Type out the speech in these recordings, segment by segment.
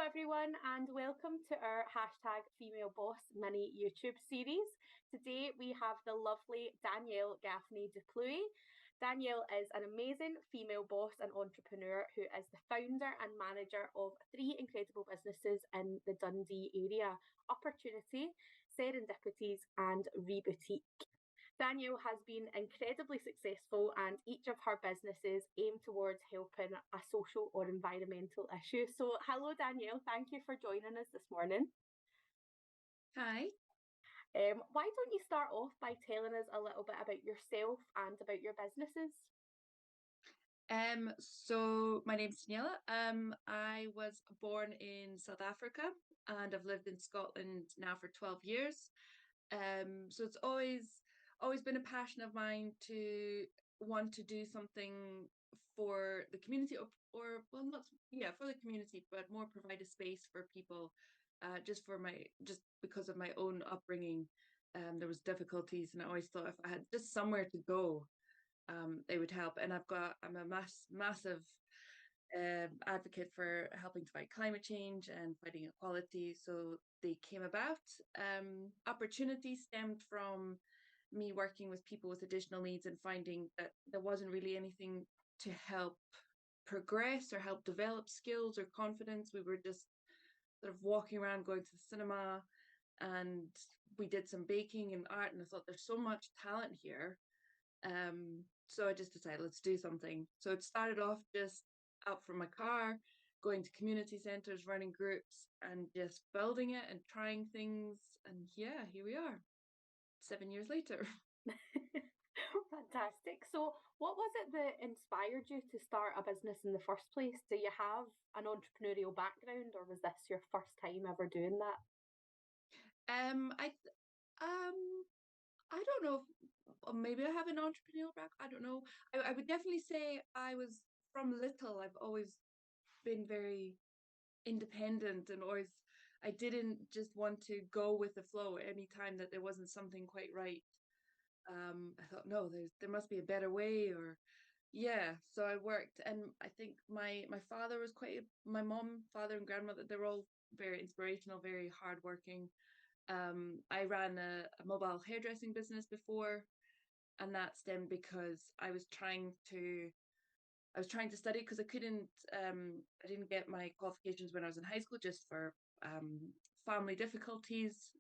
everyone, and welcome to our hashtag Female Boss mini YouTube series. Today we have the lovely Danielle Gaffney Plooy. Danielle is an amazing female boss and entrepreneur who is the founder and manager of three incredible businesses in the Dundee area: Uppertunity, Serendipities, and ReBoutique. Danielle has been incredibly successful, and each of her businesses aim towards helping a social or environmental issue. So, hello, Danielle. Thank you for joining us this morning. Hi. Why don't you start off by telling us a little bit about yourself and about your businesses? So my name's Danielle. I was born in South Africa and I've lived in Scotland now for 12 years. So it's always been a passion of mine to want to do something for the community or well not yeah for the community, but more provide a space for people, just because of my own upbringing. There was difficulties and I always thought if I had just somewhere to go, they would help. And I'm a massive advocate for helping to fight climate change and fighting equality. So they came about. Opportunity stemmed from me working with people with additional needs and finding that there wasn't really anything to help progress or help develop skills or confidence. We were just sort of walking around, going to the cinema, and we did some baking and art. And I thought there's so much talent here. So I just decided, let's do something. So it started off just out from my car, going to community centers, running groups, and just building it and trying things. And yeah, here we are, 7 years later. Fantastic. So, what was it that inspired you to start a business in the first place? Do you have an entrepreneurial background, or was this your first time ever doing that? Um, I um, I don't know if maybe I have an entrepreneurial background. I don't know. I would definitely say I was from little. I've always been very independent and always I didn't just want to go with the flow any time that there wasn't something quite right. I thought, no, there must be a better way, or yeah. So I worked, and I think my father was my mom, father, and grandmother. They're all very inspirational, very hardworking. I ran a mobile hairdressing business before, and that stemmed because I was trying to study because I didn't get my qualifications when I was in high school just for family difficulties.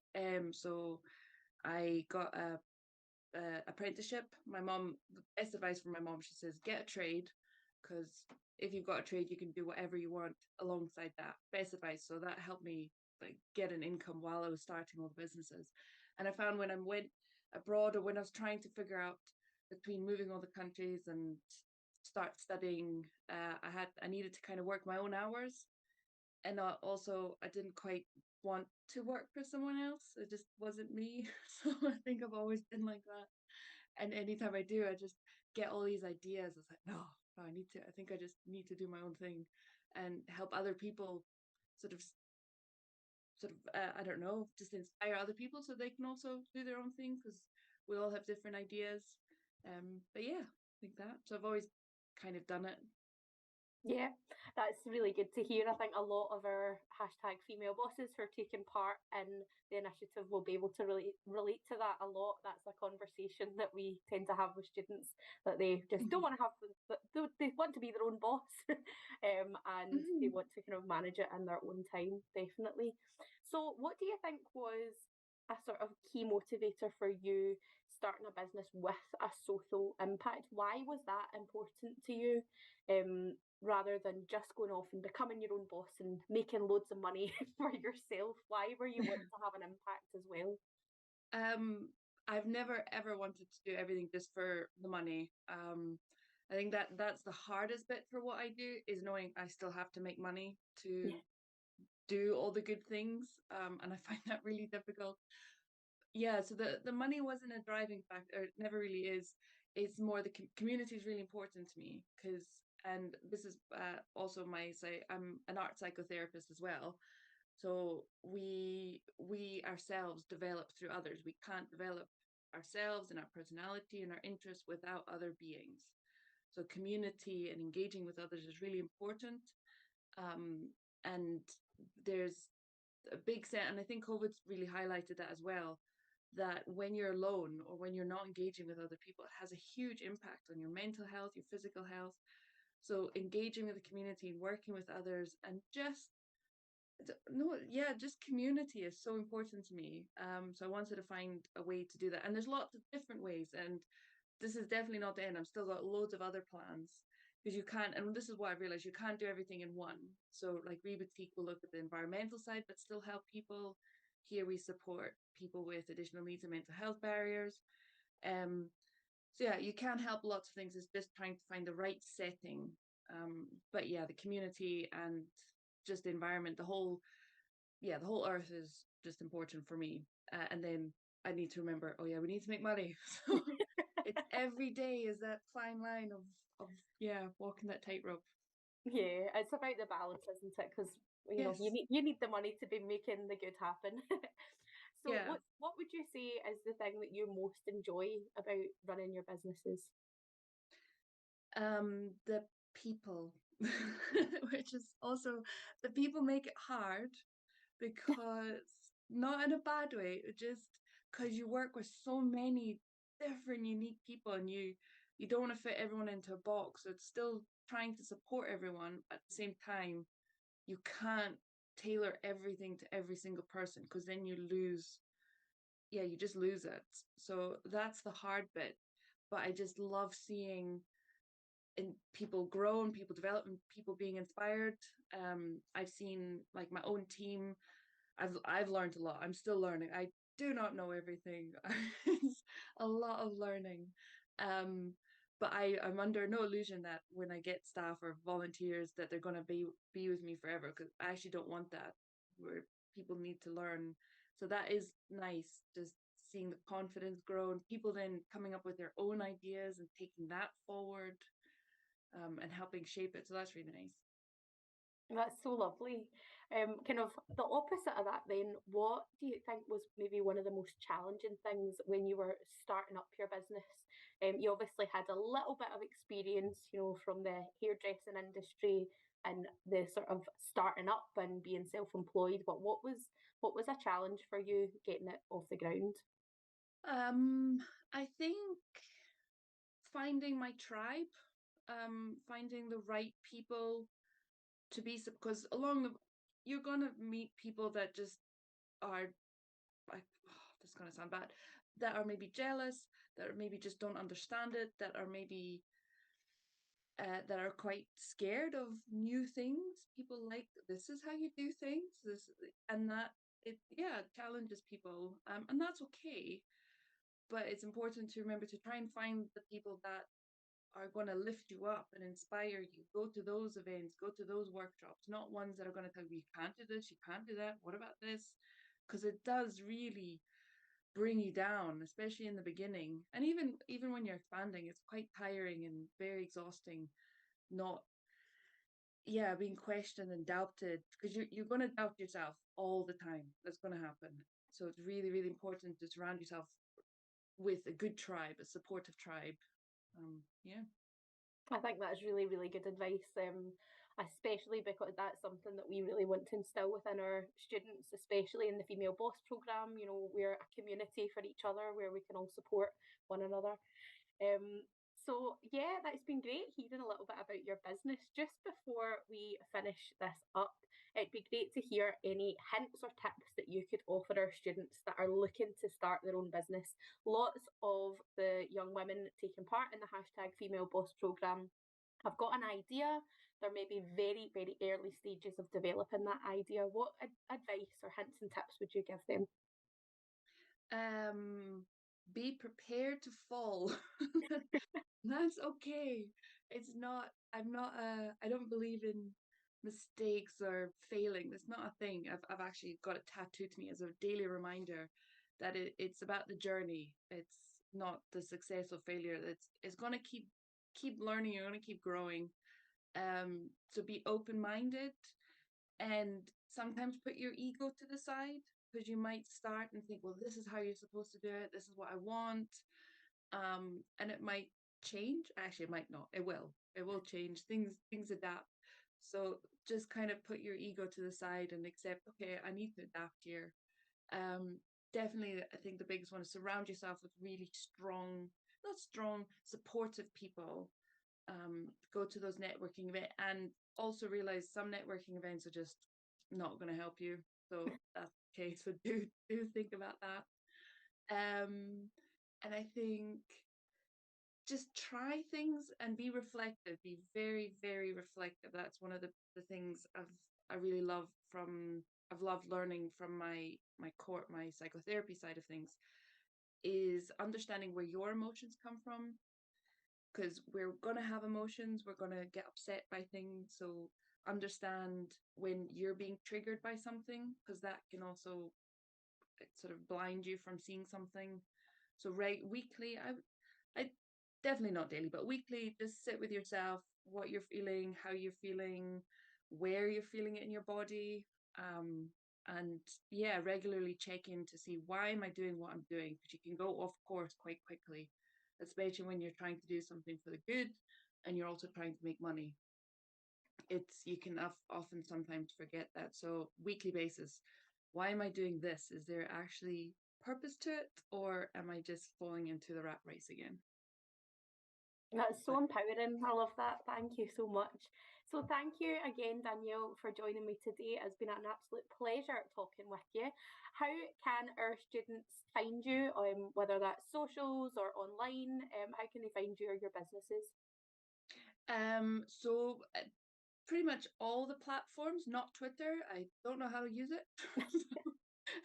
So I got a apprenticeship. My mom, the best advice from my mom, she says, get a trade, because if you've got a trade, you can do whatever you want alongside that. Best advice. So that helped me like get an income while I was starting all the businesses. And I found when I went abroad, or when I was trying to figure out between moving all the countries and start studying, I needed to kind of work my own hours, and also I didn't quite want to work for someone else. It just wasn't me. So I think I've always been like that. And anytime I do, I just get all these ideas. It's like, no, I think I just need to do my own thing and help other people sort of I don't know, just inspire other people so they can also do their own thing, because we all have different ideas. But yeah, I think that. So I've always kind of done it. Yeah, that's really good to hear. I think a lot of our hashtag female bosses who are taking part in the initiative will be able to relate to that a lot. That's a conversation that we tend to have with students, that they just don't want to have, they want to be their own boss, and they Mhm. want to kind of manage it in their own time, definitely. So, what do you think was a sort of key motivator for you starting a business with a social impact? Why was that important to you? Rather than just going off and becoming your own boss and making loads of money for yourself? Why were you wanting to have an impact as well? Um, I've never ever wanted to do everything just for the money. I think that's the hardest bit for what I do, is knowing I still have to make money to Yeah. do all the good things. And I find that really difficult. Yeah, so the money wasn't a driving factor. It never really is. It's more the community is really important to me, because, and this is also my say, I'm an art psychotherapist as well. So we ourselves develop through others. We can't develop ourselves and our personality and our interests without other beings. So community and engaging with others is really important. And there's a big set, and I think COVID's really highlighted that as well, that when you're alone or when you're not engaging with other people, it has a huge impact on your mental health, your physical health. So engaging with the community and working with others, and just no, yeah, just community is so important to me. So I wanted to find a way to do that, and there's lots of different ways, and this is definitely not the end. I've still got loads of other plans, because you can't, and this is what I've realized, you can't do everything in one. So like ReBoutique will look at the environmental side but still help people. Here we support people with additional needs and mental health barriers. um so yeah, you can help lots of things. It's just trying to find the right setting. But yeah, the community and just the environment, the whole earth is just important for me. And then I need to remember, oh yeah, we need to make money. So it's every day is that fine line of yeah, walking that tightrope. Yeah, it's about the balance, isn't it? Because Yes. you need the money to be making the good happen. So Yeah. what would you say is the thing that you most enjoy about running your businesses? The people, which is also, the people make it hard, because not in a bad way, just because you work with so many different unique people, and you don't want to fit everyone into a box. So it's still trying to support everyone at the same time. You can't tailor everything to every single person, because then you lose, yeah, you just lose it. So that's the hard bit. But I just love seeing in people grow and people develop and people being inspired. I've seen like my own team. I've learned a lot. I'm still learning. I do not know everything. It's a lot of learning. Um, but I'm under no illusion that when I get staff or volunteers that they're gonna be with me forever, because I actually don't want that. Where people need to learn. So that is nice, just seeing the confidence grow and people then coming up with their own ideas and taking that forward, and helping shape it. So that's really nice. That's so lovely. Kind of the opposite of that, then, what do you think was maybe one of the most challenging things when you were starting up your business? You obviously had a little bit of experience, from the hairdressing industry and the sort of starting up and being self-employed. But what was a challenge for you getting it off the ground? Um, I think finding my tribe, finding the right people to be, because along the, you're gonna meet people that just are like, oh, this is gonna sound bad, that are maybe jealous, that are maybe just don't understand it, that are maybe that are quite scared of new things. People like, this is how you do things, this, and that, it, yeah, challenges people, and that's okay. But it's important to remember to try and find the people that are going to lift you up and inspire you. Go to those events, go to those workshops, not ones that are going to tell you, you can't do this, you can't do that, what about this? Because it does really bring you down, especially in the beginning. And even when you're expanding, it's quite tiring and very exhausting. Not, yeah, being questioned and doubted, because you're going to doubt yourself all the time. That's going to happen. So it's really, really important to surround yourself with a good tribe, a supportive tribe. Yeah. I think that's really, really good advice, especially because that's something that we really want to instill within our students, especially in the Female Boss programme. We're a community for each other where we can all support one another. So yeah, that's been great hearing a little bit about your business. Just before we finish this up, it'd be great to hear any hints or tips that you could offer our students that are looking to start their own business. Lots of the young women taking part in the hashtag Female Boss programme have got an idea. They're maybe very, very early stages of developing that idea. What advice or hints and tips would you give them? um be prepared to fall. That's okay. It's not, I don't believe in mistakes or failing. That's not a thing. I've actually got it tattooed to me as a daily reminder that it's about the journey. It's not the success or failure. It's gonna keep learning, you're gonna keep growing. So be open-minded, and sometimes put your ego to the side, because you might start and think, well, this is how you're supposed to do it, this is what I want. And it might change. Actually, it might not. It will change. Things adapt. So just kind of put your ego to the side and accept, okay, I need to adapt here. Definitely, I think the biggest one is surround yourself with really strong, not strong, supportive people. Go to those networking events, and also realize some networking events are just not going to help you. So that's okay. So do think about that. And I think just try things and be reflective. Be very, very reflective. That's one of the things I really love from I've loved learning from my psychotherapy side of things is understanding where your emotions come from, because we're going to have emotions, we're going to get upset by things. So understand when you're being triggered by something, because that can also sort of blind you from seeing something. So weekly, I definitely not daily, but weekly, just sit with yourself, what you're feeling, how you're feeling, where you're feeling it in your body. And yeah, regularly check in to see, why am I doing what I'm doing? Because you can go off course quite quickly, especially when you're trying to do something for the good and you're also trying to make money. You can often sometimes forget that. So weekly basis, why am I doing this? Is there actually purpose to it, or am I just falling into the rat race again? That's so empowering. I love that. Thank you so much. So, thank you again, Danielle, for joining me today. It's been an absolute pleasure talking with you. How can our students find you, whether that's socials or online? How can they find you or your businesses? So pretty much all the platforms, not Twitter. I don't know how to use it.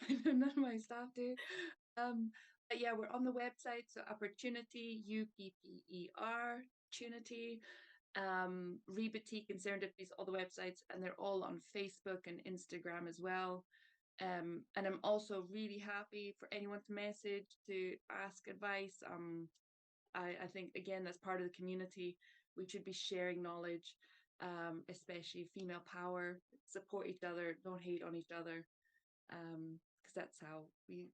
I know none of my staff do. But yeah, we're on the website. So Uppertunity, UPPER, Tunity, ReBoutique and Serendipities, all the websites, and they're all on Facebook and Instagram as well. And I'm also really happy for anyone to message, to ask advice. I think, again, that's part of the community. We should be sharing knowledge, especially female power, support each other, don't hate on each other. Because that's how we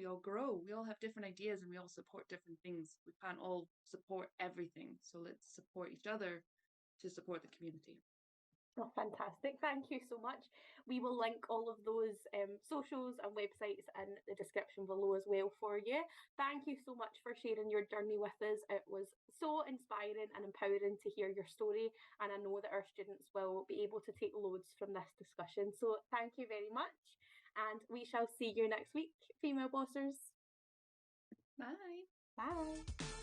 all grow. We all have different ideas and we all support different things. We can't all support everything. So let's support each other to support the community. Oh, fantastic. Thank you so much. We will link all of those socials and websites in the description below as well for you. Thank you so much for sharing your journey with us. It was so inspiring and empowering to hear your story, and I know that our students will be able to take loads from this discussion. So thank you very much, and we shall see you next week, female bossers. Bye. Bye.